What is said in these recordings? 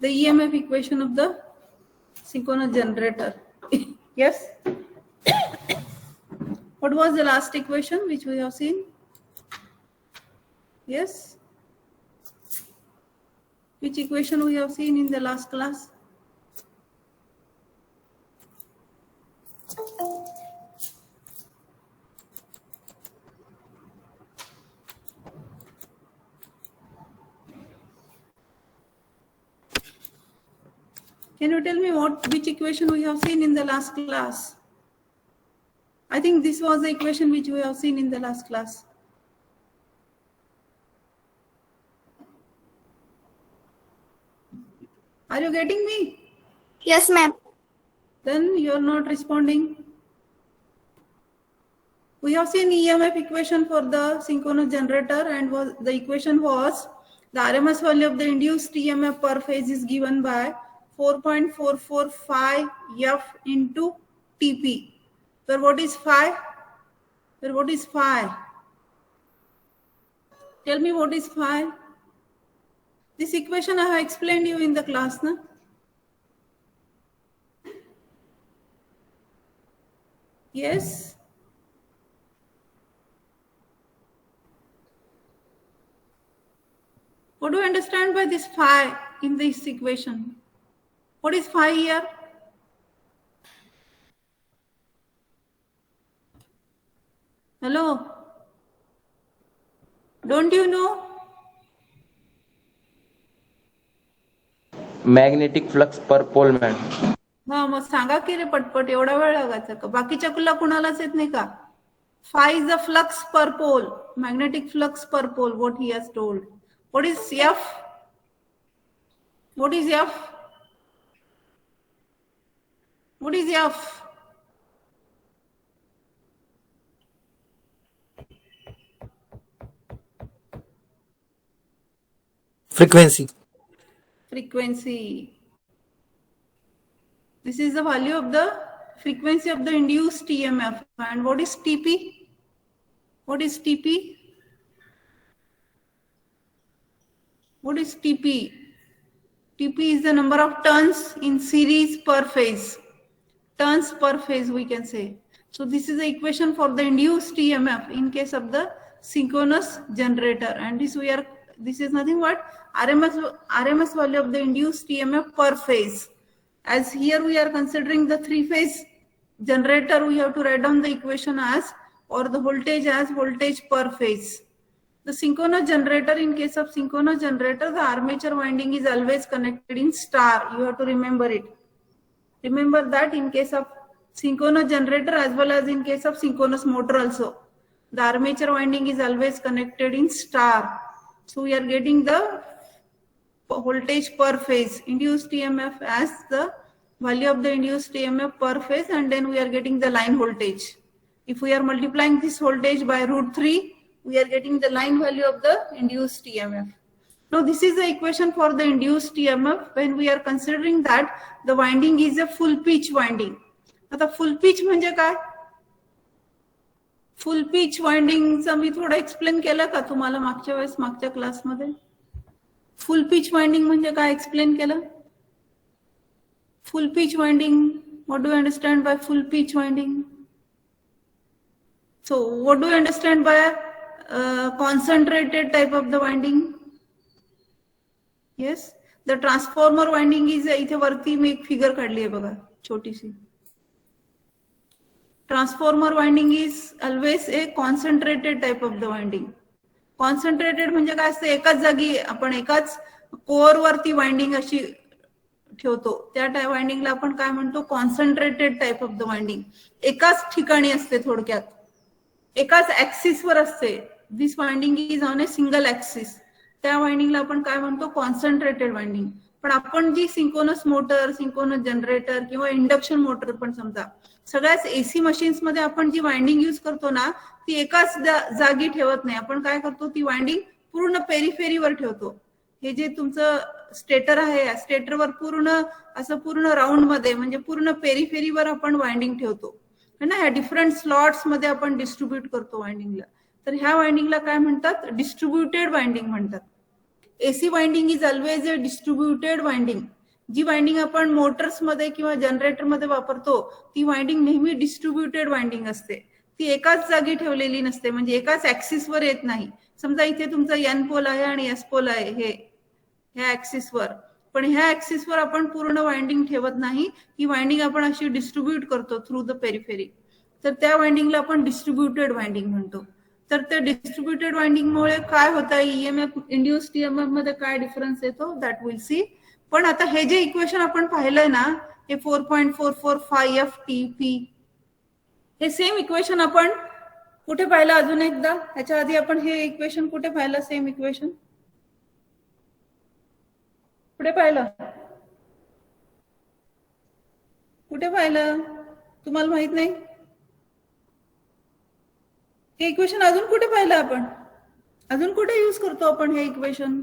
the EMF equation of the synchronous generator. Yes. What was the last equation which we have seen? Yes. Which equation we have seen in the last class? Can you tell me which equation we have seen in the last class? I think this was the equation which we have seen in the last class. Are you getting me? Yes, ma'am. Then you are not responding. We have seen EMF equation for the synchronous generator, and the equation was the RMS value of the induced EMF per phase is given by 4.445 F into TP. So what is phi? So what is phi? Tell me what is phi? This equation I have explained you in the class, na? Yes. What do you understand by this phi in this equation? What is phi here? Hello? Don't you know? Magnetic flux per pole man. हा मग सांगा की रे पटपट, एवढा वेळ लागायचा का? बाकीच्या कुला कुणालाच येत नाही का? Phi is the flux per pole, magnetic flux per pole, what he has told. What is F? What is F? What is F? Frequency. Frequency. This is the value of the frequency of the induced EMF. And what is TP? What is TP? What is TP? TP is the number of turns in series per phase. Turns per phase we can say. So this is the equation for the induced EMF in case of the synchronous generator. And this is nothing but RMS value of the induced EMF per phase. As here we are considering the three-phase generator, we have to write down the equation as, or the voltage as voltage per phase. The synchronous generator, in case of synchronous generator, the armature winding is always connected in star. You have to remember it. Remember that in case of synchronous generator as well as in case of synchronous motor also, the armature winding is always connected in star. So we are getting the voltage per phase, induced EMF as the value of the induced EMF per phase, and then we are getting the line voltage. If we are multiplying this voltage by √3, we are getting the line value of the induced EMF. Now this is the equation for the induced EMF when we are considering that the winding is a full pitch winding. आता full pitch म्हणजे काय? Full pitch winding चा मी थोडं explain केलं का तुम्हाला मागच्या वेळेस मागच्या क्लासमध्ये? Full pitch winding म्हणजे काय एक्सप्लेन केलं? Full pitch winding, what do you understand by full pitch winding? So what do you understand by concentrated type of the winding? Yes, the transformer winding is इथे वरती मी एक figure काढली आहे बघा छोटीशी. Transformer winding is always a concentrated type of the winding. Concentrated म्हणजे काय असतं? एकाच जागी आपण एकाच कोअर वरती वाइंडिंग अशी ठेवतो, त्या टाइप वाइंडिंगला आपण काय म्हणतो? Concentrated type of the winding. एकाच ठिकाणी असते, थोडक्यात एकाच ऍक्सिस वर असते. This winding is on a single axis. त्या वाइंडिंगला आपण काय म्हणतो? Concentrated winding. पण आपण जी सिंक्रोनस मोटर, सिंक्रोनस जनरेटर किंवा इंडक्शन मोटर पण समजा, सगळ्याच एसी मशीन्स मध्ये आपण जी वाइंडिंग यूज करतो ना, ती एकाच जागी ठेवत नाही. आपण काय करतो? ती वाइंडिंग पूर्ण पेरिफेरीवर ठेवतो. हे जे तुमचं स्टेटर आहे, या स्टेटरवर पूर्ण राऊंड मध्ये म्हणजे पूर्ण पेरिफेरीवर आपण वाइंडिंग ठेवतो है ना. ह्या डिफरंट स्लॉट्स मध्ये आपण डिस्ट्रीब्यूट करतो वाइंडिंगला. तर ह्या वाइंडिंगला काय म्हणतात? डिस्ट्रीब्युटेड वाइंडिंग म्हणतात. AC winding is always a distributed winding. जी वाइंडिंग आपण मोटर्स मध्ये किंवा जनरेटर मध्ये वापरतो ती वाइंडिंग नेहमी डिस्ट्रीब्युटेड वाइंडिंग असते. ती एकाच जागी ठेवलेली नसते, म्हणजे एकाच ऍक्सिसवर येत नाही. समजा इथे तुमचा एन पोल आहे आणि एस पोल आहे हे ह्या ऍक्सिसवर, पण ह्या ऍक्सिसवर आपण पूर्ण वाइंडिंग ठेवत नाही. ही वाइंडिंग आपण अशी डिस्ट्रीब्यूट करतो थ्रू द पेरिफेरी. तर त्या वाइंडिंगला आपण डिस्ट्रीब्युटेड वाइंडिंग म्हणतो. तर त्या डिस्ट्रीब्युटेड वाइंडिंग मुळे काय होतं, ईएमएफ इंड्युस्ड ईएमएफ मध्ये काय डिफरन्स येतो दॅट विल सी. पण आता हे जे इक्वेशन आपण पाहिलंय ना, हे 4.445 टीपी, हे सेम इक्वेशन आपण कुठे पाहिलं अजून एकदा? ह्याच्या आधी आपण हे इक्वेशन कुठे पाहिलं? सेम इक्वेशन कुठे पाहिलं? कुठे पाहिलं तुम्हाला माहित नाही? हे इक्वेशन अजून कुठे पाहिलं आपण? अजून कुठे यूज करतो आपण हे इक्वेशन?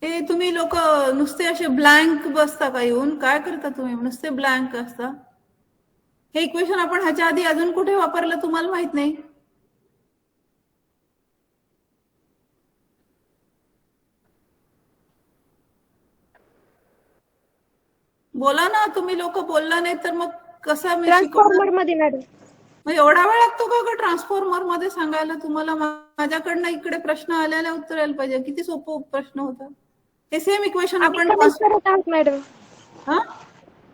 हे तुम्ही लोक नुसते असे ब्लँक बसता का येऊन? काय करता तुम्ही? नुसते ब्लँक असता. हे इक्वेशन आपण ह्याच्या आधी अजून कुठे वापरलं तुम्हाला माहित नाही? बोला ना, तुम्ही लोक बोलला नाही तर मग कसं मी ट्रान्सफॉर्मर मध्ये मॅडम. मग एवढा वेळ लागतो का ट्रान्सफॉर्मर मध्ये सांगायला तुम्हाला? माझ्याकडनं इकडे प्रश्न आलेला उत्तर यायला पाहिजे. किती सोपं प्रश्न होता. हे सेम इक्वेशन आपण कमेंट करत आहोत मॅडम. हा,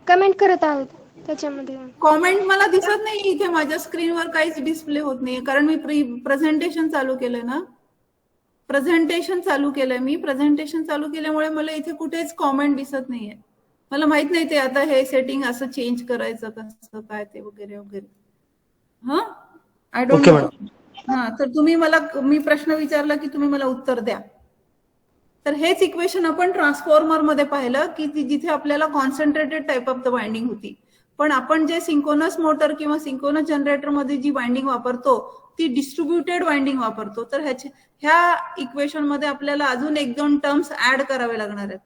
कमेंट करत आहोत त्याच्यामध्ये. कॉमेंट मला दिसत नाही इथे, माझ्या स्क्रीनवर काहीच डिस्प्ले होत नाही, कारण मी प्रेझेंटेशन चालू केलंय ना. प्रेझेंटेशन चालू केलंय मी. प्रेझेंटेशन चालू केल्यामुळे मला इथे कुठेच कॉमेंट दिसत नाहीये. मला माहित नाही ते आता हे सेटिंग असं चेंज करायचं कसं काय ते वगैरे वगैरे. हा, आय डोंट नो. हा, तर तुम्ही मला, मी प्रश्न विचारला की तुम्ही मला उत्तर द्या. तर हेच इक्वेशन आपण ट्रान्सफॉर्मर मध्ये पाहिलं की जिथे आपल्याला concentrated type of the winding होती. पण आपण जे सिंक्रोनस मोटर किंवा सिंक्रोनस जनरेटर मध्ये जी वाइंडिंग वापरतो ती डिस्ट्रीब्युटेड वाइंडिंग वापरतो. तर ह्या इक्वेशन मध्ये आपल्याला अजून 1-2 टर्म्स ऍड करावे लागणार आहेत.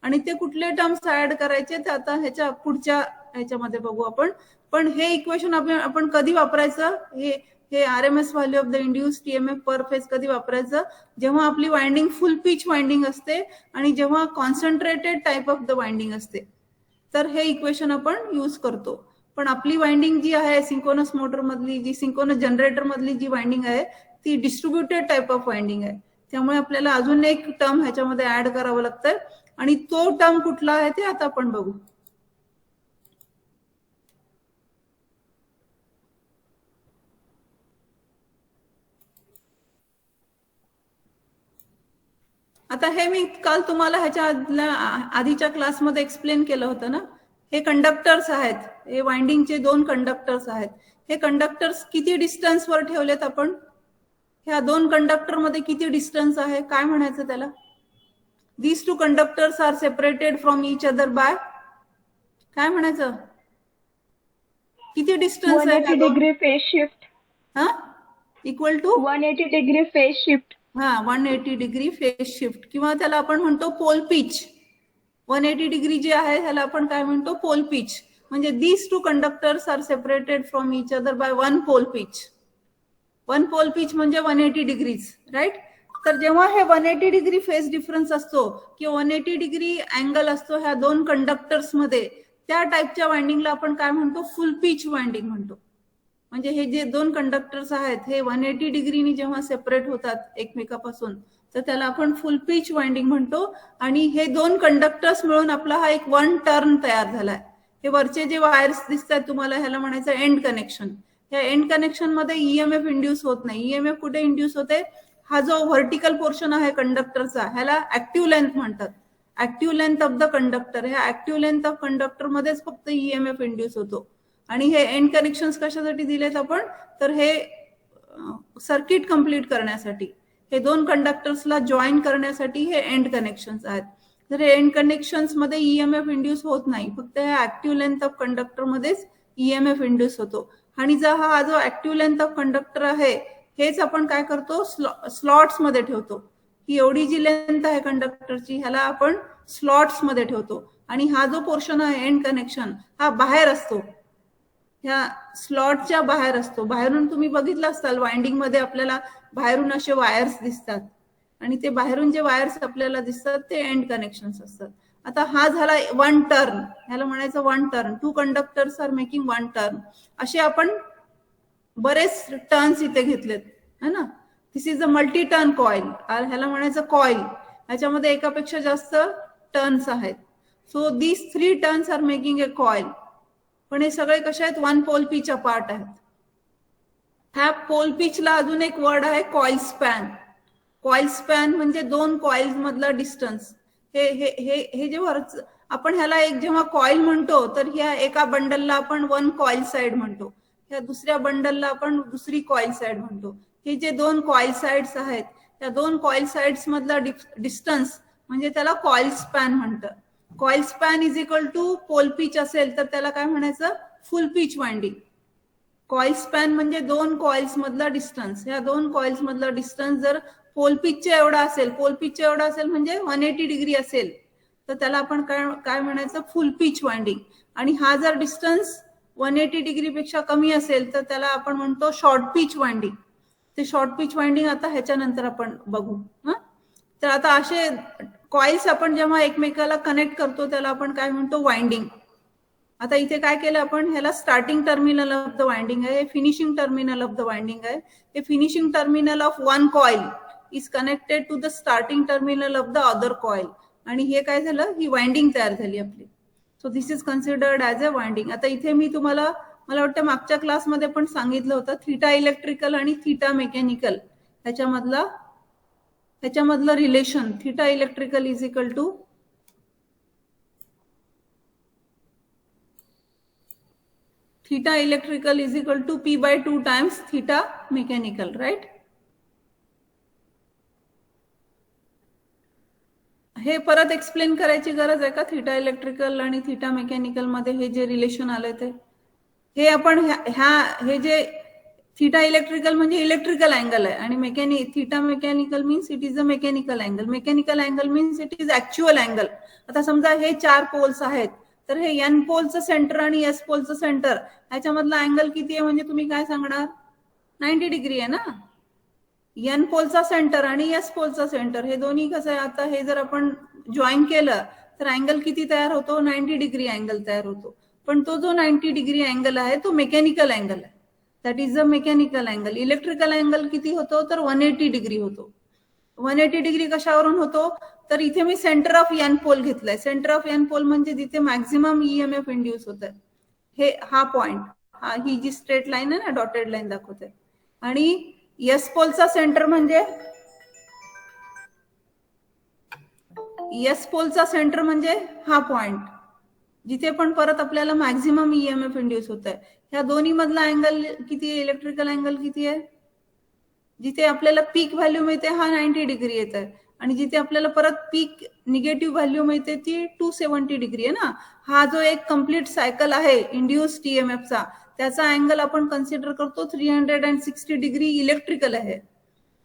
आणि ते कुठले टर्म्स ऍड करायचे ते आता ह्याच्या पुढच्या ह्याच्यामध्ये बघू आपण. पण हे इक्वेशन आपण कधी वापरायचं? हे RMS value of the induced EMF per phase कधी वापरायचं? जेव्हा आपली वाइंडिंग फुल पिच वाइंडिंग असते आणि जेव्हा concentrated type of the winding असते. तर हे इक्वेशन आपण यूज करतो. पण आपली वाइंडिंग जी आहे सिंक्रोनस मोटर मधली, जी सिंक्रोनस जनरेटर मधली जी वाइंडिंग आहे ती डिस्ट्रीब्युटेड टाइप ऑफ वाइंडिंग आहे. त्यामुळे आपल्याला अजून एक टर्म ह्याच्यामध्ये ऍड करावं लागतं आणि तो टर्म कुठला आहे ते आता आपण बघू. आता हे मी काल तुम्हाला ह्याच्या आधीच्या क्लासमध्ये एक्सप्लेन केलं होतं ना. हे कंडक्टर्स आहेत, हे वाइंडिंगचे 2 कंडक्टर्स आहेत. हे कंडक्टर्स किती डिस्टन्सवर ठेवलेत आपण? ह्या 2 कंडक्टर मध्ये किती डिस्टन्स आहे? काय म्हणायचं त्याला? These 2 conductors are separated from each other by, काय म्हणायचं? किती डिस्टन्स आहे? 180 डिग्री फेज शिफ्ट. हा, equal to 180 degree phase shift. हा, 180 डिग्री फेज शिफ्ट, किंवा त्याला आपण म्हणतो पोल पिच. 180 डिग्री जे आहे त्याला आपण काय म्हणतो? Pole pitch. म्हणजे these 2 conductors are separated from each other by 1 pole pitch. 1 pole pitch म्हणजे 180 डिग्रीज, राईट? तर जेव्हा हे 180 डिग्री फेज डिफरन्स असतो किंवा 180 डिग्री अँगल असतो ह्या 2 कंडक्टर्स मध्ये, त्या टाइपच्या वाइंडिंगला आपण काय म्हणतो? फुल पिच वाइंडिंग म्हणतो. म्हणजे हे जे 2 कंडक्टर्स आहेत हे 180 डिग्रीनी जेव्हा सेपरेट होतात एकमेकापासून तर त्याला आपण फुल पिच वाइंडिंग म्हणतो. आणि हे 2 कंडक्टर्स मिळून आपला हा एक 1 टर्न तयार झालाय. हे वरचे जे वायर्स दिसतात तुम्हाला ह्याला म्हणायचं एंड कनेक्शन. या एंड कनेक्शन मध्ये ईएमएफ इंड्यूस होत नाही. ईएमएफ कुठे इंड्यूस होते? हा जो व्हर्टिकल पोर्शन आहे कंडक्टरचा ह्याला ऍक्टिव्ह लेंथ म्हणतात. Active length of the conductor, ह्या ऍक्टिव्ह लेंथ ऑफ कंडक्टर मध्येच फक्त ईएमएफ इंड्यूस होतो. आणि हे एंड कनेक्शन कशासाठी दिलेत आपण? तर हे सर्किट कंप्लीट करण्यासाठी, हे 2 कंडक्टर्सला जॉईन करण्यासाठी हे एंड कनेक्शन्स आहेत. तर हे एंड कनेक्शन्स मध्ये ईएमएफ इंड्यूस होत नाही, फक्त ह्या ऍक्टिव्ह लेंथ ऑफ कंडक्टर मध्येच ईएमएफ इंड्यूस होतो. आणि जर हा जो ऍक्टिव्ह लेंथ ऑफ कंडक्टर आहे हेच आपण काय करतो? स्लॉट्स मध्ये ठेवतो. ही एवढी जी लेंथ आहे कंडक्टरची ह्याला आपण स्लॉट्स मध्ये ठेवतो. आणि हा जो पोर्शन आहे एंड कनेक्शन हा बाहेर असतो. ह्या स्लॉटच्या बाहेर असतो. बाहेरून तुम्ही बघितलं असाल वाइंडिंग मध्ये आपल्याला बाहेरून असे वायर्स दिसतात आणि ते बाहेरून जे वायर्स आपल्याला दिसतात ते एंड कनेक्शन्स असतात. आता हा झाला वन टर्न, ह्याला म्हणायचं one turn. 2 conductors are making one turn. असे आपण बरेच टर्न्स इथे घेतलेत है ना. This is a multi turn coil, ह्याला म्हणायचं कॉइल. ह्याच्यामध्ये एकापेक्षा जास्त टर्न्स आहेत. So these 3 turns are making a coil. पण हे सगळे कसे आहेत, वन पोल पिच अपार्ट आहेत. ह्या पोल पिचला अजून एक वर्ड आहे कॉइल स्पॅन. कॉइल स्पॅन म्हणजे 2 कॉइल्स मधला डिस्टन्स. हे जे आपण ह्याला एक जेव्हा कॉइल म्हणतो तर ह्या एका बंडलला आपण वन कॉइल साइड म्हणतो, ह्या दुसऱ्या बंडलला आपण दुसरी कॉइल साइड म्हणतो. हे जे 2 कॉइल साइड्स आहेत त्या 2 कॉइल साइड्स मधला डिस्टन्स म्हणजे त्याला कॉइल स्पॅन म्हणतात. Coil span is equal to pole pitch असेल तर त्याला काय म्हणायचं, full pitch winding. Coil span म्हणजे 2 कॉइल्स मधला डिस्टन्स. ह्या 2 कॉइल्स मधला डिस्टन्स जर पोल पिचच्या एवढा असेल, पोल पिचच्या एवढा असेल म्हणजे 180 डिग्री असेल तर त्याला आपण काय म्हणायचं, फुल पिच वाइंडिंग. आणि हा जर डिस्टन्स 180 डिग्री पेक्षा कमी असेल तर त्याला आपण म्हणतो शॉर्ट पिच वाइंडिंग. ते शॉर्ट पिच वाइंडिंग आता ह्याच्यानंतर आपण बघू. तर आता असे कॉइल्स आपण जेव्हा एकमेकाला कनेक्ट करतो त्याला आपण काय म्हणतो, वाइंडिंग. आता इथे काय केलं आपण, ह्याला starting terminal of the winding आहे, finishing terminal of the winding आहे. हे finishing terminal of one coil is connected to the starting terminal of the other coil. आणि हे काय झालं, ही वाइंडिंग तयार झाली आपली. So this is considered as a winding. आता इथे मी तुम्हाला, मला वाटतं मागच्या क्लासमध्ये पण सांगितलं होतं, थीटा इलेक्ट्रिकल आणि थीटा मेकॅनिकल ह्याच्यामधलं relation. Theta electrical is equal to theta electrical is equal to P/2 times theta mechanical, right? हे परत एक्सप्लेन करायची गरज आहे का, थीटा इलेक्ट्रिकल आणि थीटा मेकॅनिकल मध्ये हे जे रिलेशन आले ते? हे आपण हे जे थीटा इलेक्ट्रिकल म्हणजे इलेक्ट्रिकल अँगल आहे आणि theta mechanical means it is a mechanical angle. Mechanical angle means it is actual angle. आता समजा हे 4 पोल्स आहेत तर हे एन पोलचं सेंटर आणि एस पोलचं सेंटर ह्याच्यामधला अँगल किती आहे म्हणजे तुम्ही काय सांगणार, 90 डिग्री आहे ना. एन पोलचा सेंटर आणि एस पोलचा सेंटर हे दोन्ही कसं आहे, आता हे जर आपण जॉईन केलं तर अँगल किती तयार होतो, 90 डिग्री अँगल तयार होतो. पण तो जो 90 डिग्री अँगल आहे तो मेकॅनिकल अँगल आहे. That is a mechanical angle. Electrical angle किती होतो तर 180 डिग्री होतो. 180 डिग्री कशावरून होतो तर इथे मी सेंटर ऑफ एन पोल घेतलाय. सेंटर ऑफ एन पोल म्हणजे जिथे मॅक्झिमम ईएमएफ इंड्यूस होत आहे, हे हा पॉइंट, ही जी स्ट्रेट लाईन आहे ना, डॉटेड लाईन दाखवते. आणि एस पोलचा सेंटर म्हणजे हा पॉइंट जिथे पण परत आपल्याला मॅक्झिमम ईएमएफ इंड्यूस होत आहे. ह्या दोन्ही मधला अँगल किती आहे, इलेक्ट्रिकल अँगल किती आहे, जिथे आपल्याला पीक व्हॅल्यू मिळते हा 90 डिग्री येत आहे आणि जिथे आपल्याला परत पीक निगेटिव्ह व्हॅल्यू मिळते ती 270 डिग्री आहे ना. हा जो एक कम्प्लीट सायकल आहे इंड्यूस्ड ईएमएफचा त्याचा अँगल आपण कन्सिडर करतो 360 डिग्री इलेक्ट्रिकल आहे.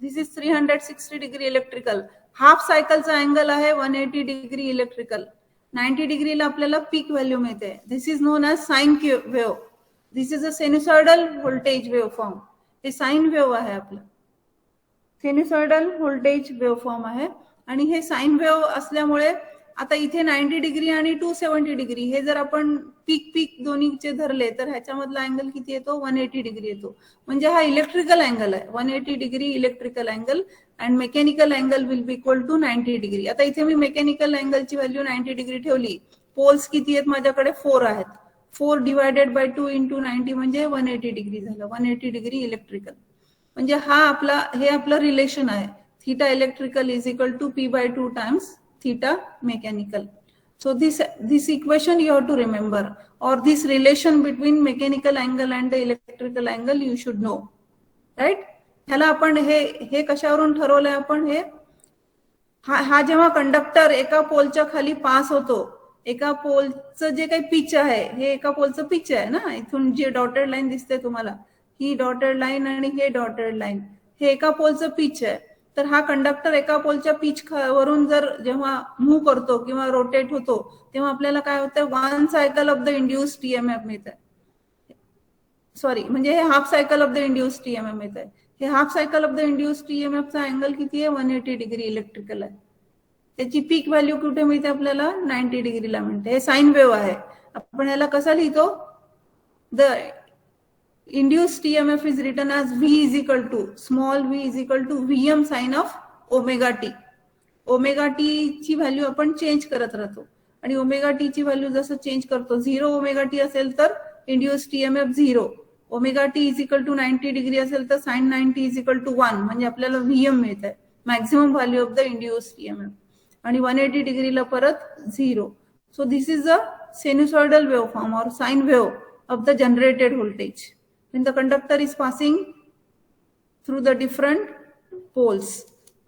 दिस इज 360 डिग्री इलेक्ट्रिकल. हाफ सायकलचा अँगल आहे 180 डिग्री इलेक्ट्रिकल. 90 डिग्रीला आपल्याला पीक व्हॅल्यू मिळते. This is known as sine wave. This is a sinusoidal voltage wave form. हे साइन वेव्ह आहे आपलं, सायनुसॉइडल व्होल्टेज वेव्हफॉर्म आहे. आणि हे साइन वेव्ह असल्यामुळे आता इथे 90 डिग्री आणि 270 डिग्री हे जर आपण पीक दोन्हीचे धरले तर ह्याच्यामधला अँगल किती येतो, 180 डिग्री येतो. म्हणजे हा इलेक्ट्रिकल अँगल आहे, 180 degree electrical angle. And mechanical angle will be equal to 90 degree. आता इथे मी मेकॅनिकल अँगलची व्हॅल्यू 90 डिग्री ठेवली. पोल्स किती आहेत माझ्याकडे, 4 आहेत. 4 डिवायडेड बाय 2 इंटू 90 म्हणजे 180 डिग्री झालं. 180 डिग्री इलेक्ट्रिकल. म्हणजे हे आपलं रिलेशन आहे. Theta electrical is equal to P/2 times theta mechanical. So this equation you have to remember, और this relation between mechanical angle and the electrical angle you should know, right. ह्याला आपण हे कशावरून ठरवलंय आपण, हा जेव्हा कंडक्टर एका पोलच्या खाली पास होतो, एका पोलचं जे काही पिच आहे हे एका पोलचं पिच आहे ना. इथून जे डॉटेड लाईन दिसते तुम्हाला, ही डॉटेड लाईन आणि हे डॉटेड लाईन, हे एका पोलचं पिच आहे. तर हा कंडक्टर एका पोलच्या पिच वरून जर जेव्हा मूव्ह करतो किंवा रोटेट होतो तेव्हा आपल्याला काय होतं, 1 cycle of the induced EMF मिळतं. सॉरी, म्हणजे हे half cycle of the induced EMF येत आहे. हे half cycle of the induced ईएमएफचा अँगल किती आहे? 180 डिग्री इलेक्ट्रिकल आहे. त्याची पीक व्हॅल्यू कुठे मिळते आपल्याला? 90 डिग्रीला मिळते. हे साइन वेव्ह आहे. आपण याला कसा लिहितो? The induced EMF is written as V is equal to small v is equal to Vm sin of omega t. Omega t ची व्हॅल्यू आपण चेंज करत राहतो आणि ओमेगा टी ची व्हॅल्यू जसं चेंज करतो, 0 ओमेगा टी असेल तर induced EMF 0, omega t is equal to 90 degree असेल तर साइन 90 इज इक्वल टू 1, म्हणजे आपल्याला व्हीएम मिळत आहे, maximum value of the induced EMF. आणि 180 डिग्रीला परत 0. So this is the sinusoidal waveform or sine wave of the generated voltage when the conductor is passing through the different poles.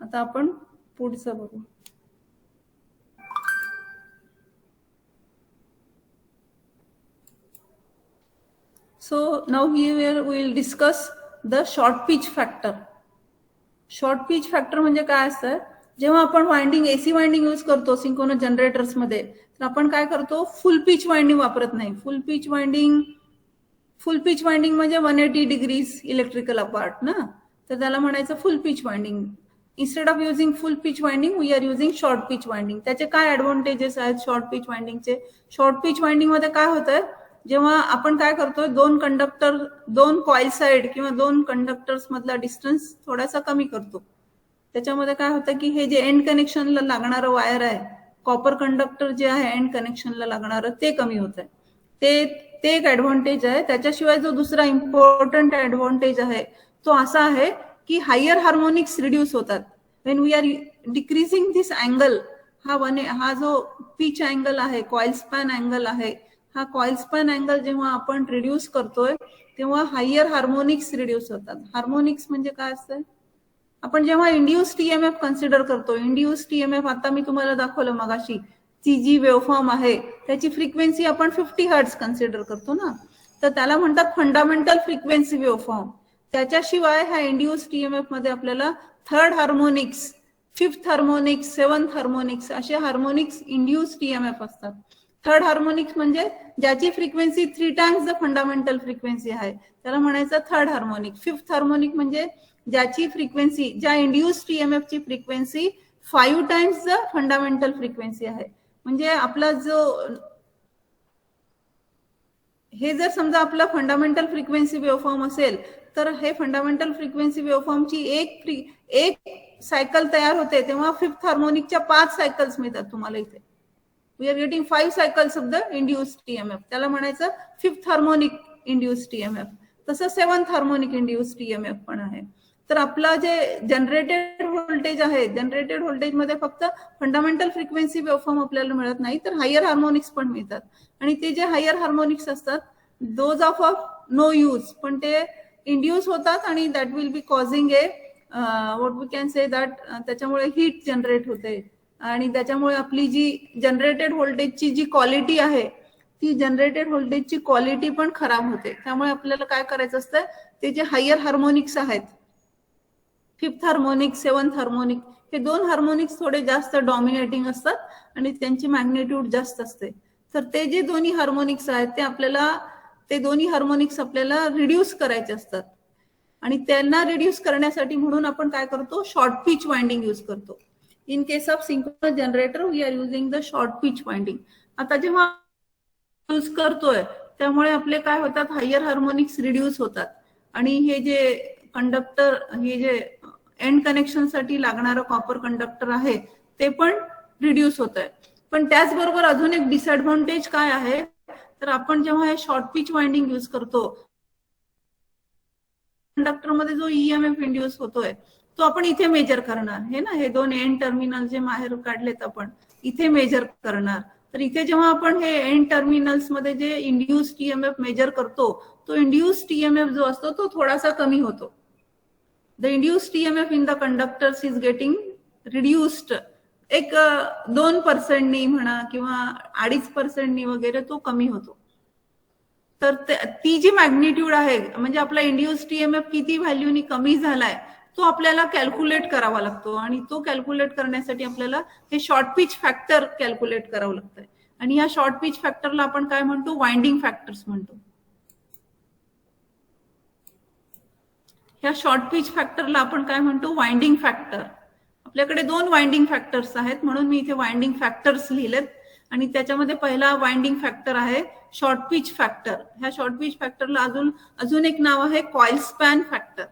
आता आपण पुढचं बघू. So now here we will discuss the short pitch factor. Short pitch factor म्हणजे काय असतं? जेव्हा आपण winding AC winding use करतो सिंक्रोनस जनरेटर्स मध्ये, तर आपण काय करतो? फुल पिच वाइंडिंग वापरत नाही. फुल पिच वाइंडिंग म्हणजे 180 डिग्रीज इलेक्ट्रिकल अपार्ट ना, तर त्याला म्हणायचं full pitch winding. Instead of using full pitch winding we are using short pitch winding. त्याचे काय ऍडव्हान्टेजेस आहेत शॉर्ट पिच वाइंडिंगचे? शॉर्ट पिच वाइंडिंग मध्ये काय होतंय? जेव्हा आपण काय करतोय, दोन कॉइल साइड किंवा दोन कंडक्टर्स मधला डिस्टन्स थोडासा कमी करतो. त्याच्यामध्ये काय होतं की हे जे एंड कनेक्शनला लागणारं वायर आहे, कॉपर कंडक्टर जे आहे एंड कनेक्शनला लागणारं, ते कमी होत आहे. ते एक ऍडव्हान्टेज आहे. त्याच्याशिवाय जो दुसरा इम्पॉर्टंट ऍडव्हान्टेज आहे तो असा आहे की हायर हार्मोनिक्स रिड्यूस होतात. When we are decreasing this angle, हा जो पिच अँगल आहे, कॉइल स्पॅन अँगल आहे, हा कॉइल स्पॅन अँगल जेव्हा आपण रिड्यूस करतोय तेव्हा हायर हार्मोनिक्स रिड्यूस होतात. हार्मोनिक्स म्हणजे काय असतं? आपण जेव्हा इंड्युस्ड ईएमएफ कन्सिडर करतो, इंड्युस्ड ईएमएफ आता मी तुम्हाला दाखवलं मगाशी, ती जी वेव्हफॉर्म आहे त्याची फ्रिक्वेन्सी आपण 50 हर्ट्झ कन्सिडर करतो ना, तर त्याला म्हणतात फंडामेंटल फ्रिक्वेन्सी वेव्हफॉर्म. त्याच्याशिवाय ह्या इंड्युस्ड ईएमएफ मध्ये आपल्याला third harmonics, fifth harmonics, seventh harmonics असे हार्मोनिक्स इंड्युस्ड ईएमएफ असतात. थर्ड हार्मोनिक्स म्हणजे ज्याची frequency 3 times the fundamental frequency आहे, त्याला म्हणायचं थर्ड हार्मोनिक. फिफ्थ हार्मोनिक म्हणजे ज्याची फ्रिक्वेन्सी, ज्या इंड्युस्ड ईएमएफ ची frequency 5 times the fundamental frequency आहे. म्हणजे आपला जो हे जर समजा आपला फंडामेंटल फ्रिक्वेन्सी वेव्हफॉर्म असेल, तर हे फंडामेंटल फ्रिक्वेन्सी वेव्हफॉर्मची एक सायकल तयार होते, तेव्हा फिफ्थ हार्मोनिकच्या 5 सायकल्स मिळतात तुम्हाला इथे. We are getting 5 cycles of the induced EMF, त्याला म्हणायचं फिफ्थ हार्मोनिक इंड्युस्ड ईएमएफ. तसं सेव्हन्थ हार्मोनिक इंड्युस्ड ईएमएफ पण आहे. तर आपला जे जनरेटेड व्होल्टेज आहे, जनरेटेड व्होल्टेज मध्ये फक्त फंडामेंटल फ्रिक्वेन्सी वेव्हफॉर्म आपल्याला मिळत नाही, तर हायर हार्मोनिक्स पण मिळतात. आणि ते जे हायर हार्मोनिक्स असतात दोज ऑफ नो यूज, पण ते इंड्यूस होतात आणि that will be causing a what we can say that, त्याच्यामुळे हीट जनरेट होते आणि त्याच्यामुळे आपली जी जनरेटेड व्होल्टेजची जी क्वालिटी आहे, ती जनरेटेड व्होल्टेजची क्वालिटी पण खराब होते. त्यामुळे आपल्याला काय करायचं असतं, ते जे हायर हार्मोनिक्स आहेत, फिफ्थ हार्मोनिक, सेव्हन्थ हार्मोनिक, हे 2 हार्मोनिक्स थोडे जास्त डॉमिनेटिंग असतात आणि त्यांची मॅग्निट्यूड जास्त असते. तर ते जे दोन्ही हार्मोनिक्स आहेत ते दोन्ही हार्मोनिक्स आपल्याला रिड्यूस करायचे असतात. आणि त्यांना रिड्यूस करण्यासाठी म्हणून आपण काय करतो, शॉर्ट पिच वाइंडिंग यूज करतो. In case of synchronous generator we are using the short pitch winding. आता जेव्हा यूज करतोय त्यामुळे आपले काय होतात, हायर हार्मोनिक्स रिड्यूस होतात आणि हे जे कंडक्टर, हे जे एंड कनेक्शन साठी लागणारं कॉपर कंडक्टर आहे ते पण रिड्यूस होत आहे. पण त्याचबरोबर अजून एक डिसएडव्हान्टेज काय आहे, तर आपण जेव्हा हे शॉर्ट पिच वाइंडिंग यूज करतो, कंडक्टर मध्ये जो ईएमएफ इंड्यूस होतोय तो आपण इथे मेजर करणार. हे ना, हे 2 एंड टर्मिनल जे बाहेर काढलेत आपण इथे मेजर करणार. तर इथे जेव्हा आपण हे एंड टर्मिनल्स मध्ये जे इंड्युस्ड ईएमएफ मेजर करतो, तो इंड्युस्ड ईएमएफ जो असतो तो थोडासा कमी होतो. The induced EMF in the conductors is getting reduced. एक 2% म्हणा किंवा 2.5% वगैरे तो कमी होतो. तर ती जी मॅग्निट्यूड आहे, म्हणजे आपला इंड्युस्ड ईएमएफ किती व्हॅल्यूनी कमी झालाय तो आपल्याला कॅल्क्युलेट करावा लागतो. आणि तो कॅल्क्युलेट करण्यासाठी आपल्याला हे शॉर्ट पिच फॅक्टर कॅल्क्युलेट करावं लागतंय. आणि या शॉर्ट पिच फॅक्टरला आपण काय म्हणतो, वाइंडिंग फॅक्टर्स म्हणतो. ह्या शॉर्ट पिच फॅक्टरला आपण काय म्हणतो, वाइंडिंग फॅक्टर. आपल्याकडे 2 वाइंडिंग फॅक्टर्स आहेत, म्हणून मी इथे वाइंडिंग फॅक्टर्स लिहिलेत. आणि त्याच्यामध्ये पहिला वाइंडिंग फॅक्टर आहे शॉर्ट पिच फॅक्टर. ह्या शॉर्ट पिच फॅक्टरला अजून एक नाव आहे coil span factor.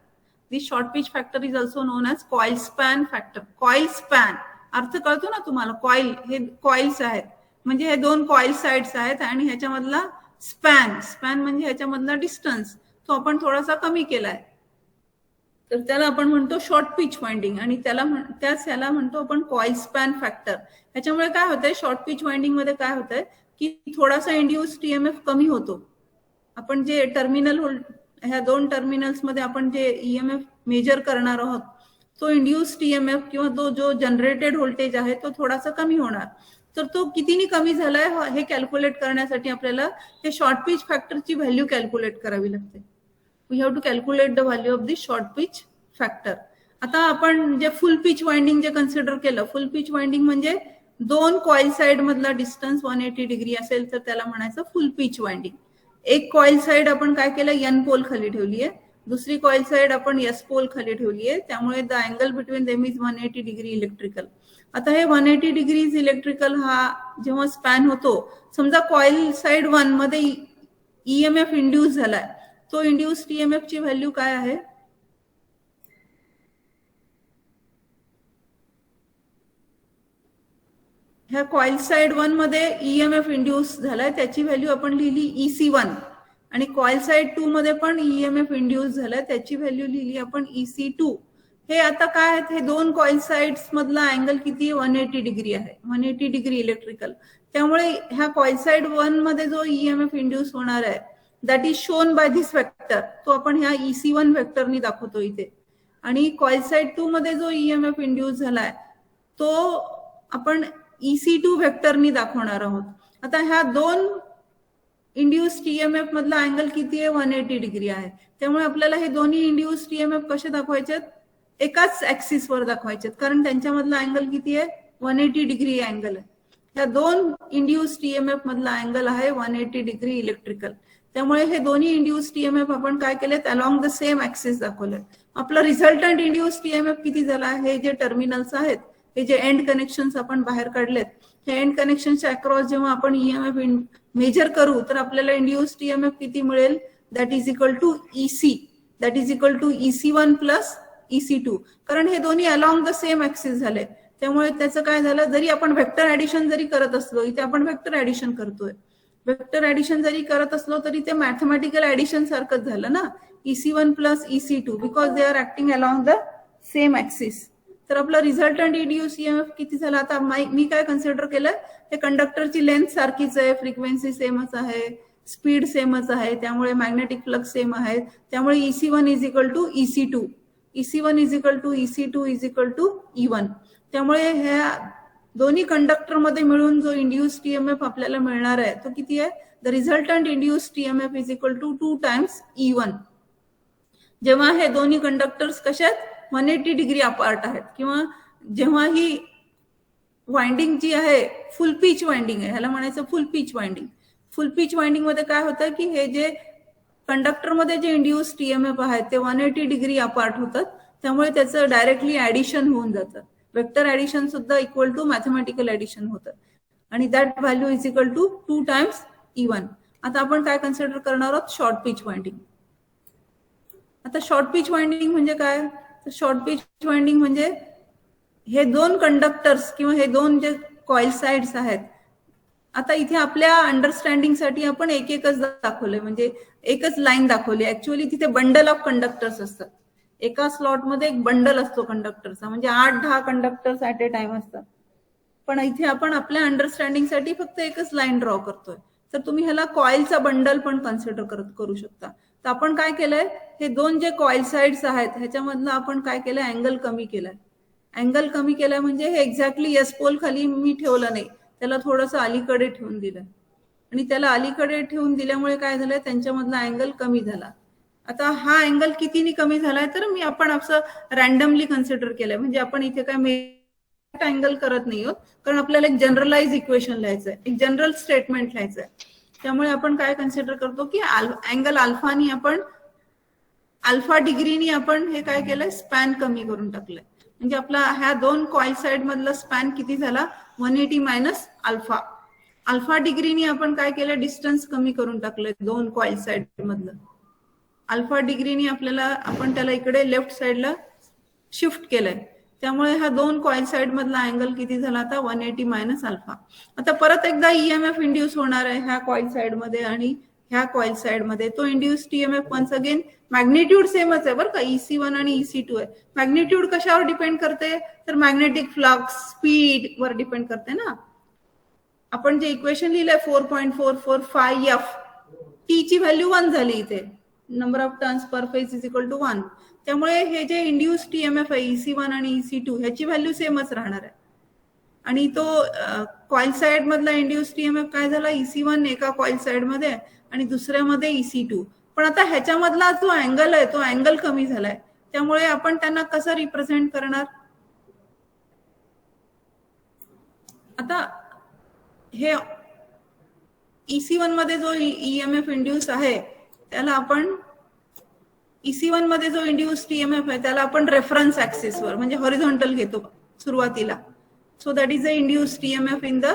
This short pitch factor is also non as coil span factor. Coil span अर्थ कळतो ना तुम्हाला, कॉइल हे कॉइल्स आहेत, म्हणजे हे 2 कॉइल साइड्स आहेत आणि ह्याच्यामधला स्पॅन म्हणजे ह्याच्यामधला डिस्टन्स तो आपण थोडासा कमी केलाय, तर त्याला आपण म्हणतो शॉर्ट पिच वाइंडिंग. आणि त्याला म्हणतो आपण कॉइल स्पॅन फॅक्टर. ह्याच्यामुळे काय होतंय, शॉर्ट पिच वाइंडिंग मध्ये काय होतंय की थोडासा इंड्यूस टीएमएफ कमी होतो. आपण जे ह्या 2 टर्मिनल्स मध्ये आपण जे ईएमएफ मेजर करणार आहोत, तो इंड्यूस टीएमएफ किंवा तो जो जनरेटेड व्होल्टेज आहे तो थोडासा कमी होणार. तर तो कितीनी कमी झालाय हे कॅल्क्युलेट करण्यासाठी आपल्याला हे शॉर्ट पिच फॅक्टरची व्हॅल्यू कॅल्क्युलेट करावी लागते. We have to calculate the value of this short pitch factor. आता आपण जे फुल पिच वाइंडिंग जे कन्सिडर केलं, फुल पिच वाइंडिंग म्हणजे 2 कॉइल साइड मधला डिस्टन्स 180 डिग्री असेल तर त्याला म्हणायचं फुल पिच वाइंडिंग. एक कॉइल साइड आपण काय केलं, एन पोल खाली ठेवली आहे, दुसरी कॉइल साइड आपण एस पोल खाली ठेवली आहे, त्यामुळे the angle between them is 180 degree electrical. आता हे 180 डिग्रीज इलेक्ट्रिकल हा जेव्हा स्पॅन होतो, समजा कॉइल साइड 1 मध्ये ईएमएफ इंड्यूस झालाय, तो इंड्यूस टीएमएफ ची व्हॅल्यू काय आहे, ह्या कॉइल साइड 1 मध्ये ईएमएफ इंड्यूस झालाय त्याची व्हॅल्यू आपण लिहिली EC1, आणि कॉइल साइड 2 मध्ये पण ईएमएफ इंड्यूस झालाय त्याची व्हॅल्यू लिहिली आपण EC2. हे आता काय आहेत, हे 2 कॉइल साइड्स मधला अँगल किती आहे, 180 डिग्री आहे, 180 डिग्री इलेक्ट्रिकल. त्यामुळे ह्या कॉइल साइड 1 मध्ये जो ईएमएफ इंड्यूस होणार आहे that is shown by this vector, तो आपण ह्या EC1 वेक्टरनी दाखवतो इथे. आणि कॉइल साइड 2 मध्ये जो ईएमएफ इंड्यूस झालाय तो आपण EC2 वेक्टरनी दाखवणार आहोत. आता ह्या 2 इंड्यूस टीएमएफ मधला अँगल किती आहे, 180 डिग्री आहे. त्यामुळे आपल्याला हे दोन्ही इंड्यूस टीएमएफ कसे दाखवायचे, एकाच ऍक्सिस वर दाखवायचे, कारण त्यांच्यामधला अँगल किती आहे, 180 डिग्री अँगल आहे. ह्या 2 इंड्यूस टीएमएफ मधला अँगल आहे 180 डिग्री इलेक्ट्रिकल. त्यामुळे हे दोन्ही इंड्यूस टीएमएफ आपण काय केलेत, अलॉंग द सेम ऍक्सिस दाखवले. आपला रिझल्टंट इंड्यूस टीएमएफ किती झाला, हे जे टर्मिनल्स आहेत, हे जे एंड कनेक्शन्स आपण बाहेर काढलेत, हे एंड कनेक्शनच्या अक्रॉस जेव्हा आपण ईएमएफ मेजर करू तर आपल्याला इंड्यूस टीएमएफ किती मिळेल, that is equal to EC, that is equal to EC1 plus EC2, कारण हे दोन्ही अलॉंग द सेम ऍक्सिस झाले. त्यामुळे त्याचं काय झालं, जरी आपण वेक्टर ऍडिशन जरी करत असलो, इथे आपण वेक्टर ऍडिशन करतोय, वेक्टर ऍडिशन जरी करत असलो तरी ते मॅथमॅटिकल ऍडिशन सारखंच झालं ना, EC1 plus EC2, because they are acting along the same axis. तर आपला रिझल्टंट इंड्यूस ईएमएफ किती झाला. आता मी काय कन्सिडर केलंय, हे कंडक्टरची लेंथ सारखीच आहे, फ्रिक्वेन्सी सेमच आहे, स्पीड सेमच आहे, त्यामुळे मॅग्नेटिक फ्लक्स सेम आहे. त्यामुळे EC1 is equal to EC2, EC1 is equal to EC2 is equal to E1. त्यामुळे ह्या दोन्ही कंडक्टर मध्ये मिळून जो इंड्यूस टीएमएफ आपल्याला मिळणार आहे तो किती आहे, the resultant induce EMF is equal to 2 times E1. जेव्हा हे दोन्ही कंडक्टर्स कशात 180 डिग्री अपार्ट आहेत, किंवा जेव्हा ही वाइंडिंग जी आहे फुल पिच वाइंडिंग आहे, ह्याला म्हणायचं फुल पिच वाइंडिंग. फुल पिच वाइंडिंग मध्ये काय होतं की हे जे कंडक्टर मध्ये जे इंड्यूस टीएमएफ आहेत ते 180 डिग्री अपार्ट होतात, त्यामुळे त्याचं डायरेक्टली ऍडिशन होऊन जातं. वेक्टर ऍडिशन सुद्धा इक्वल टू मॅथमॅटिकल ऍडिशन होतं, आणि that value is equal to 2 times E1. आता आपण काय कन्सिडर करणार आहोत, शॉर्ट पिच वाइंडिंग. आता शॉर्ट पिच वाइंडिंग म्हणजे काय, तर शॉर्ट पिच वाइंडिंग म्हणजे हे 2 कंडक्टर्स किंवा हे 2 जे कॉइल साइड्स आहेत. आता इथे आपल्या अंडरस्टँडिंगसाठी आपण एकच दाखवलंय, म्हणजे एकच लाईन दाखवली. ऍक्च्युअली तिथे बंडल ऑफ कंडक्टर्स असतात, एका स्लॉट मध्ये एक बंडल असतो कंडक्टरचा, म्हणजे 8-10 कंडक्टर्स ऍट ए टाइम असतात. पण इथे आपण आपल्या अंडरस्टँडिंगसाठी फक्त एकच लाईन ड्रॉ करतोय, तर तुम्ही ह्याला कॉइलचा बंडल पण कन्सिडर करू शकता. तर आपण काय केलंय, हे 2 जे कॉइल साइड्स आहेत ह्याच्यामधलं आपण काय केलंय, अँगल कमी केलाय. अँगल कमी केलाय म्हणजे हे एक्झॅक्टली एस पोल खाली मी ठेवलं नाही, त्याला थोडंसं अलीकडे ठेवून दिलं, आणि त्याला अलीकडे ठेवून दिल्यामुळे काय झालंय, त्यांच्यामधला अँगल कमी झाला. आता हा अँगल कितीनी कमी झालाय, तर आपण असं रॅन्डमली कन्सिडर केलंय, म्हणजे आपण इथे काय अँगल करत नाही आहोत, कारण आपल्याला एक जनरलाइज इक्वेशन लिहायचंय, एक जनरल स्टेटमेंट लिहायचंय. त्यामुळे आपण काय कन्सिडर करतो की अँगल अल्फानी आपण अल्फा डिग्रीनी आपण हे काय केलंय, स्पॅन कमी करून टाकलंय. म्हणजे आपला ह्या दोन कॉईल साइड मधला स्पॅन किती झाला, 180 मायनस अल्फा. अल्फा डिग्रीनी आपण काय केलं, डिस्टन्स कमी करून टाकलंय दोन कॉईल साइड मधलं. अल्फा डिग्रीनी आपल्याला आपण त्याला इकडे लेफ्ट साइडला शिफ्ट केलंय. त्यामुळे हा दोन कॉईल साइड मधला अँगल किती झाला आता, 180 मायनस अल्फा. आता परत एकदा ईएमएफ इंड्यूस होणार आहे ह्या कॉईल साइड मध्ये आणि ह्या कॉईल साइड मध्ये. तो induce TMF once again magnitude सेमच आहे बरं का, EC1 आणि EC2 आहे. मॅग्निट्यूड कशावर डिपेंड करते, तर मॅग्नेटिक फ्लक्स स्पीड वर डिपेंड करते ना. आपण जे इक्वेशन लिहिलंय 4.445F, टी ची व्हॅल्यू 1 झाली इथे, number of turns per phase is equal to 1. त्यामुळे हे जे इंड्यूस टीएमएफ आहे EC1 आणि EC2 ह्याची व्हॅल्यू सेमच राहणार आहे. आणि तो कॉईल साइड मधला इंड्यूस टीएमएफ काय झाला, EC1 एका कॉईल साइड मध्ये आणि दुसऱ्यामध्ये EC2. पण आता ह्याच्यामधला जो अँगल आहे तो अँगल कमी झालाय. त्यामुळे आपण त्यांना कसं रिप्रेझेंट करणार, आता हे EC1 मध्ये जो ईएमएफ इंड्यूस आहे त्याला आपण, EC1 मध्ये जो इंड्यूस टीएमएफ आहे त्याला आपण रेफरन्स ऍक्सिस वर म्हणजे हॉरिझॉन्टल घेतो सुरुवातीला. So that is the induce EMF in the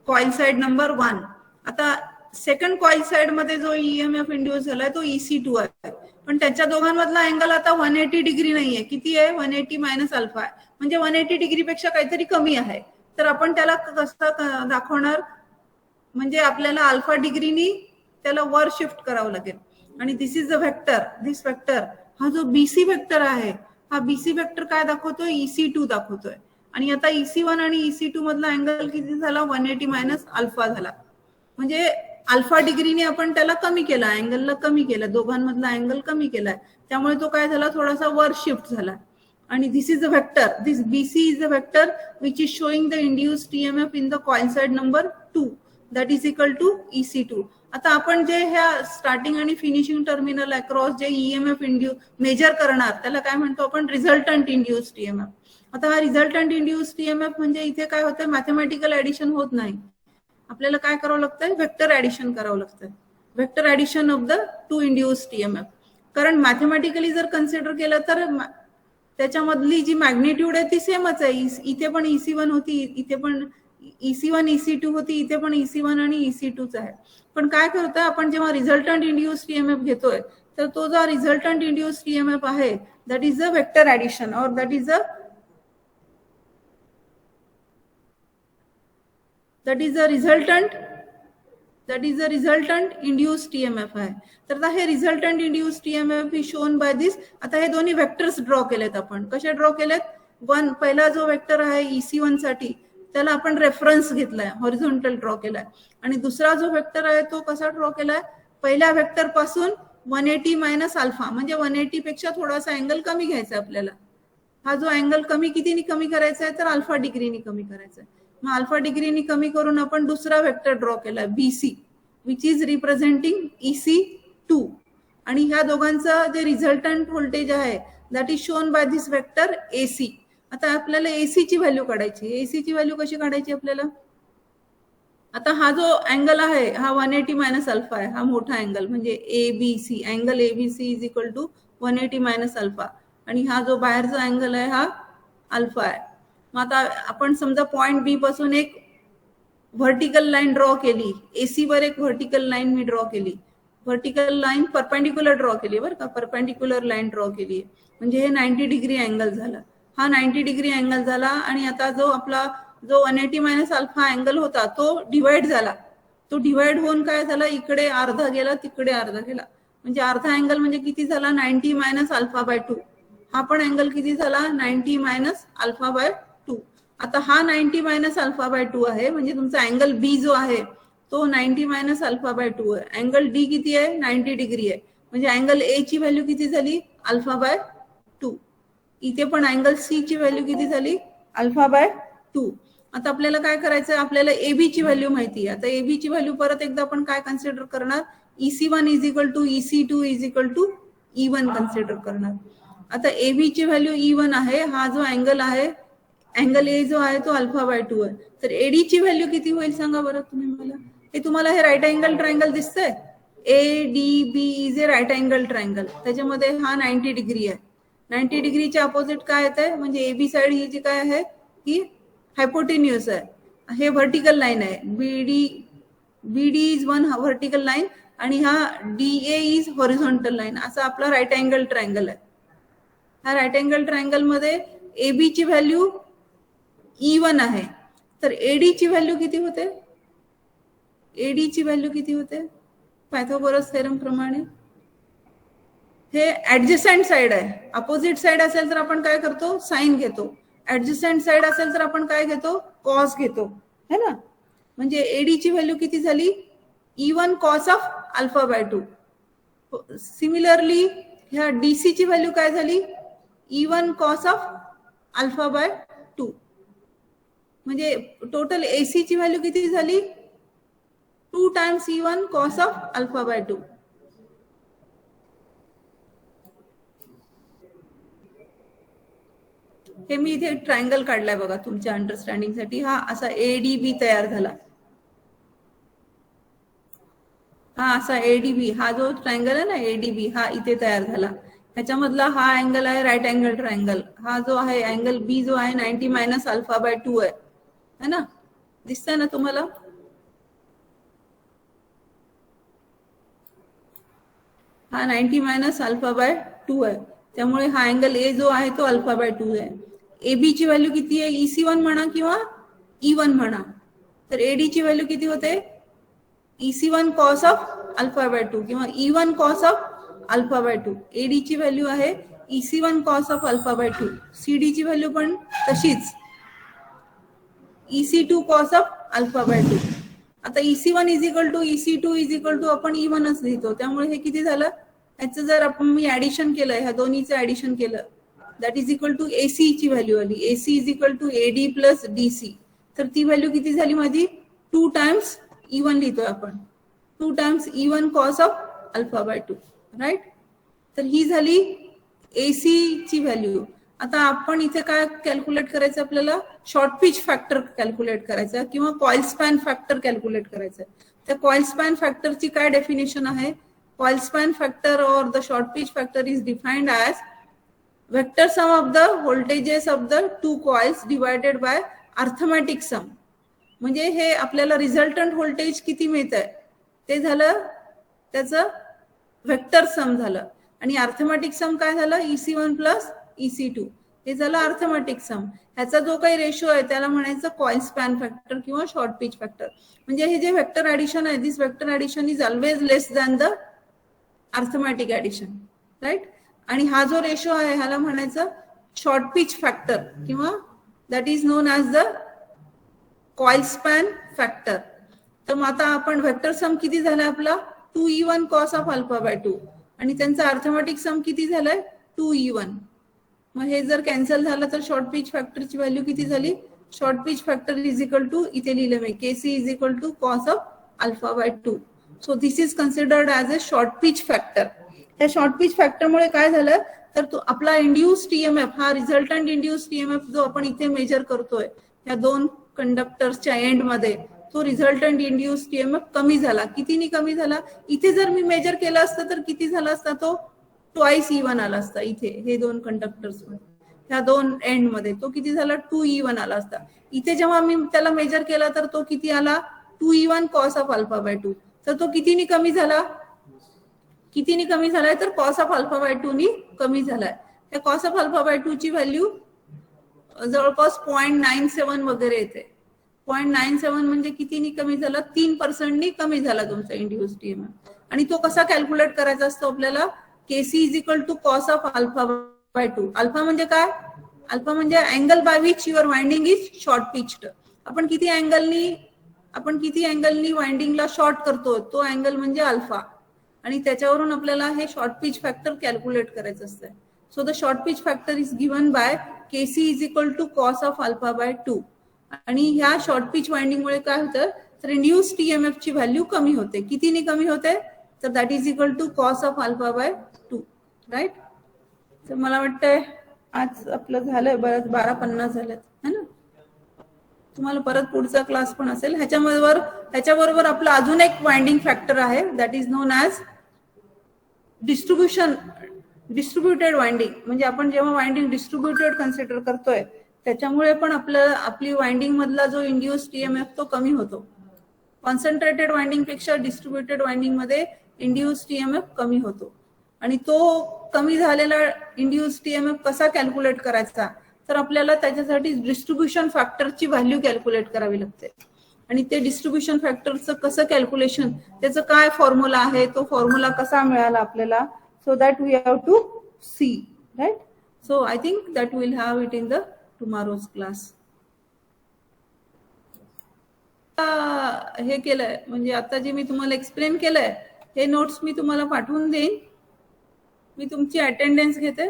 coil side number 1. आता सेकंड कॉईल साइड मध्ये जो ईएमएफ इंड्यूस झालाय तो EC2 आहे. पण त्याच्या दोघांमधला अँगल आता 180 डिग्री नाहीये, किती आहे, 180 मायनस अल्फा आहे. म्हणजे 180 डिग्री पेक्षा काहीतरी कमी आहे. तर आपण त्याला कसं दाखवणार, म्हणजे आपल्याला अल्फा डिग्रीनी त्याला वर शिफ्ट करावं लागेल. आणि this is the vector, this vector, हा जो BC व्हेक्टर आहे, हा BC व्हेक्टर काय दाखवतोय, EC2 दाखवतोय. आणि आता EC1 आणि EC2 मधला अँगल किती झाला, 180 मायनस अल्फा झाला. म्हणजे अल्फा डिग्रीने आपण त्याला कमी केला, अँगलला कमी केलं, दोघांमधला अँगल कमी केलाय. त्यामुळे तो काय झाला, थोडासा वर शिफ्ट झाला. आणि this is the vector, this BC is the vector which is showing the induce EMF in the coil side number 2, that is equal to EC2. आता आपण जे ह्या स्टार्टिंग आणि फिनिशिंग टर्मिनल अक्रॉस जे ईएमएफ इंड्यूस मेजर करणार त्याला काय म्हणतो आपण, रिझल्टंट इंड्यूस टीएमएफ. आता हा रिझल्टंट इंड्यूस टीएमएफ म्हणजे इथे काय होतंय, मॅथमॅटिकल ऍडिशन होत नाही. आपल्याला काय करावं लागतंय, व्हेक्टर ऍडिशन करावं लागतंय, vector addition of the two induce EMF. कारण मॅथमॅटिकली जर कन्सिडर केलं तर त्याच्यामधली जी मॅग्निट्यूड आहे ती सेमच आहे. इथे पण EC1 होती, इथे पण EC1 EC2 होती, इथे पण EC1 आणि EC2च आहे. पण काय करतोय आपण, जेव्हा रिझल्टंट इंड्यूस टीएमएफ घेतोय तर तो जो रिझल्टंट इंड्यूस टीएमएफ आहे that is a vector addition और that is a resultant induce EMF आहे. तर हे resultant induce EMF is shown by this. आता हे दोन्ही वेक्टर्स ड्रॉ केलेत आपण. कसे ड्रॉ केलेत, पहिला जो वेक्टर आहे EC1 साठी त्याला आपण रेफरन्स घेतलाय, हॉरिझॉन्टल ड्रॉ केलाय. आणि दुसरा जो वेक्टर आहे तो कसा ड्रॉ केलाय, पहिल्या वेक्टर पासून 180 मायनस अल्फा, म्हणजे 180 पेक्षा थोडासा अँगल कमी घ्यायचा आपल्याला. हा जो अँगल कितीने कमी करायचा आहे, तर अल्फा डिग्रीनी कमी करायचा आहे. मग अल्फा डिग्रीनी कमी करून आपण दुसरा वेक्टर ड्रॉ केलाय BC, which is representing EC2. आणि ह्या दोघांचं जे रिझल्टंट व्होल्टेज आहे that is shown by this vector AC. आता आपल्याला AC ची व्हॅल्यू काढायची. AC ची व्हॅल्यू कशी काढायची आपल्याला, आता हा जो अँगल आहे हा 180 मायनस अल्फा आहे, हा मोठा अँगल म्हणजे ABC, angle ABC is equal to 180 minus alpha. आणि हा जो बाहेरचा अँगल आहे हा अल्फा आहे. मग आता आपण समजा पॉइंट B पासून एक व्हर्टिकल लाईन ड्रॉ केली, AC वर एक व्हर्टिकल लाईन मी ड्रॉ केली, व्हर्टिकल लाईन परपेंडिक्युलर ड्रॉ केली बरं का, परपेंडिक्युलर लाईन ड्रॉ केली. म्हणजे हे 90 डिग्री अँगल झाला, हा 90 डिग्री अँगल झाला. आणि आता जो आपला 180 मायनस अल्फा अँगल होता तो डिवाइड झाला. तो डिवाइड होऊन काय झाला, इकडे अर्धा गेला, तिकडे अर्धा गेला. म्हणजे अर्धा अँगल म्हणजे किती झाला, 90 मायनस अल्फा बाय 2. हा पण अँगल किती झाला, 90 मायनस अल्फा बाय 2. आता हा 90 मायनस अल्फा बाय 2 आहे. म्हणजे तुमचा अँगल B जो आहे तो 90 मायनस अल्फा बाय 2 आहे. अँगल D किती आहे, 90 डिग्री आहे. म्हणजे अँगल A ची व्हॅल्यू किती झाली, अल्फा बाय 2. इथे पण अँगल C ची व्हॅल्यू किती झाली, अल्फा बाय 2. आता आपल्याला काय करायचं, आपल्याला AB ची व्हॅल्यू माहिती आहे. आता AB ची व्हॅल्यू परत एकदा आपण काय कन्सिडर करणार, EC1 is equal to EC2 is equal to E1 consider करणार. आता AB ची व्हॅल्यू E1 आहे, हा जो अँगल आहे, अँगल A जो आहे तो अल्फा बाय 2 आहे. तर AD ची व्हॅल्यू किती होईल सांगा बरं तुम्ही मला. हे तुम्हाला हे राईट अँगल ट्रायंगल दिसतंय, ADB is a right angle triangle. त्याच्यामध्ये हा 90 डिग्री आहे. 90 डिग्रीच्या अपोजिट काय येते म्हणजे AB साइड ही जी काय आहे ही हायपोटेन्युअस आहे. हे व्हर्टिकल लाईन आहे. BD is one vertical line आणि हा DA इज हॉरिझॉन्टल लाईन. असा आपला राईट अँगल ट्रायंगल आहे. ह्या राईट अँगल ट्रायंगल मध्ये AB ची व्हॅल्यू E1 आहे. तर AD ची व्हॅल्यू किती होते? AD ची व्हॅल्यू किती होते? पायथागोरस थेरम प्रमाणे हे ऍडजस्टंट साइड आहे. अपोजिट साइड असेल तर आपण काय करतो? साइन घेतो. ऍडजस्टंट साइड असेल तर आपण काय घेतो? कॉस घेतो, है ना. म्हणजे AD ची व्हॅल्यू किती झाली? E1 cos of alpha by 2. Similarly ह्या DC ची व्हॅल्यू काय झाली? E1 cos of alpha by 2. म्हणजे टोटल AC ची व्हॅल्यू किती झाली? 2 times E1 cos of alpha by 2. हे मी इथे ट्रायंगल काढलाय बघा तुमच्या अंडरस्टँडिंग साठी. हा असा ADB तयार झाला. हा असा ADB, हा जो ट्रायंगल आहे ना ADB, हा इथे तयार झाला. ह्याच्यामधला हा अँगल आहे राईट अँगल ट्रायंगल. हा जो आहे अँगल B जो आहे 90 मायनस अल्फा बाय 2 आहे, है ना. दिसतंय ना तुम्हाला? हा 90 मायनस अल्फा बाय 2 आहे. त्यामुळे हा अँगल A जो आहे तो अल्फा बाय 2 आहे. AB ची व्हॅल्यू किती आहे? EC1 म्हणा किंवा E1 म्हणा. तर AD ची व्हॅल्यू किती होते? EC1 cos of alpha by 2 किंवा E1 cos of alpha by 2. AD ची व्हॅल्यू आहे EC1 cos of alpha by 2. CD ची व्हॅल्यू पण तशीच EC2 cos of alpha by 2. आता EC1 is equal to EC2 is equal to आपण E1च लिहितो. त्यामुळे हे किती झालं? ह्याचं जर आपण मी ऍडिशन केलं, ह्या दोन्हीचं ऍडिशन केलं, that is equal to AC ची व्हॅल्यू आली. AC is equal to AD plus DC. तर ती व्हॅल्यू किती झाली माझी? 2 टाइम्स E1 लिहितोय आपण. 2 times E1 cos of alpha by 2, right. तर ही झाली AC ची व्हॅल्यू. आता आपण इथे काय कॅल्क्युलेट करायचं? आपल्याला शॉर्ट पिच फॅक्टर कॅल्क्युलेट करायचा किंवा कॉइल स्पॅन फॅक्टर कॅल्क्युलेट करायचं. त्या कॉइल स्पॅन फॅक्टरची काय डेफिनेशन आहे? कॉइल स्पॅन फॅक्टर और the short pitch factor is defined as vector sum of the voltages of the two coils divided by arithmetic sum. म्हणजे हे आपल्याला रिझल्टंट व्होल्टेज किती मिळत आहे ते झालं त्याचं वेक्टर सम झालं. आणि अर्थमॅटिक सम काय झालं? EC1 प्लस EC2 हे झालं अर्थमॅटिक सम. ह्याचा जो काही रेशो आहे त्याला म्हणायचं कॉइल स्पॅन फॅक्टर किंवा शॉर्ट पिच फॅक्टर. म्हणजे हे जे वेक्टर ऍडिशन आहे, this vector addition is always less than the arithmetic addition, right. आणि हा जो रेशो आहे ह्याला म्हणायचं शॉर्ट पिच फॅक्टर किंवा that is known as the coil span factor. तर मग आता आपण वेक्टर सम किती झालाय आपला? 2E1 cos of alpha by 2 आणि त्यांचा अर्थमॅटिक सम किती झालाय? 2E1. मग हे जर कॅन्सल झालं तर शॉर्ट पिच फॅक्टरची व्हॅल्यू किती झाली? Short pitch factor is equal to, इथे लिहिलं मी, KC is equal to cos of alpha by 2. So this is considered as a short pitch factor. या शॉर्ट पिच फॅक्टरमुळे काय झालं तर तो आपला इंड्यूस TMF, हा रिझल्टंट इंड्यूस TMF जो आपण इथे मेजर करतोय या दोन कंडक्टर्सच्या एंड मध्ये, तो रिझल्टंट इंड्यूस TMF कमी झाला. कितीनी कमी झाला? इथे जर मी मेजर केलं असतं तर किती झाला असता? तो ट्वाइस E1 आला असता. इथे हे दोन कंडक्टर्स मध्ये, ह्या दोन एंड मध्ये तो किती झाला? 2E1 आला असता. इथे जेव्हा मी त्याला मेजर केला तर तो किती आला? 2E1 cos of alpha by 2. तर तो कितीनी कमी झाला? कितीनी कमी झालाय? तर कॉस ऑफ अल्फा बाय 2 नी कमी झालाय. त्या कॉस ऑफ अल्फा बाय 2 ची व्हॅल्यू जवळपास 0.97 वगैरे येते. 0.97 म्हणजे कितीनी कमी झाला? 3% कमी झाला तुमचा इंड्यूस TMF. आणि तो कसा कॅल्क्युलेट करायचा असतो आपल्याला? KC is equal to cos of alpha by 2. Alpha म्हणजे काय? अल्फा म्हणजे angle by which your winding is short pitched. आपण किती अँगलनी वाइंडिंगला शॉर्ट करतो तो अँगल म्हणजे अल्फा. आणि त्याच्यावरून आपल्याला हे शॉर्ट पिच फॅक्टर कॅल्क्युलेट करायचं असतं. So the short pitch factor is given by KC is equal to cos of alpha by 2. आणि ह्या शॉर्ट पिच वाइंडिंग मुळे काय होतं तर इंड्यूस TMF ची व्हॅल्यू कमी होते. कितीनी कमी होते? तर that is equal to cos of alpha by 2, right. तर मला वाटतंय आज आपलं झालंय बरंच, 12:50 झालेत, है ना. तुम्हाला परत पुढचा क्लास पण असेल. ह्याच्याबरोबर आपलं अजून एक वाइंडिंग फॅक्टर आहे, that is known as distributed winding. म्हणजे आपण जेव्हा वाइंडिंग डिस्ट्रीब्युटेड कन्सिडर करतोय त्याच्यामुळे पण आपली वाइंडिंग मधला जो इंड्युस्ड ईएमएफ तो कमी होतो. कॉन्सन्ट्रेटेड वाइंडिंग पेक्षा डिस्ट्रीब्युटेड वाइंडिंग मध्ये इंड्युस्ड ईएमएफ कमी होतो. आणि तो कमी झालेला इंड्युस्ड ईएमएफ कसा कॅल्क्युलेट करायचा, तर आपल्याला त्याच्यासाठी डिस्ट्रीब्युशन फॅक्टरची व्हॅल्यू कॅल्क्युलेट करावी लागते. आणि ते डिस्ट्रीब्युशन फॅक्टरचं कसं कॅल्क्युलेशन, त्याचं काय फॉर्म्युला आहे, तो फॉर्म्युला कसा मिळाला आपल्याला, so that we have to see, right. So I think that will have it in the tomorrow's class. हे केलंय म्हणजे आता जे मी तुम्हाला एक्सप्लेन केलंय हे नोट्स मी तुम्हाला पाठवून देईन. मी तुमची अटेंडन्स घेते.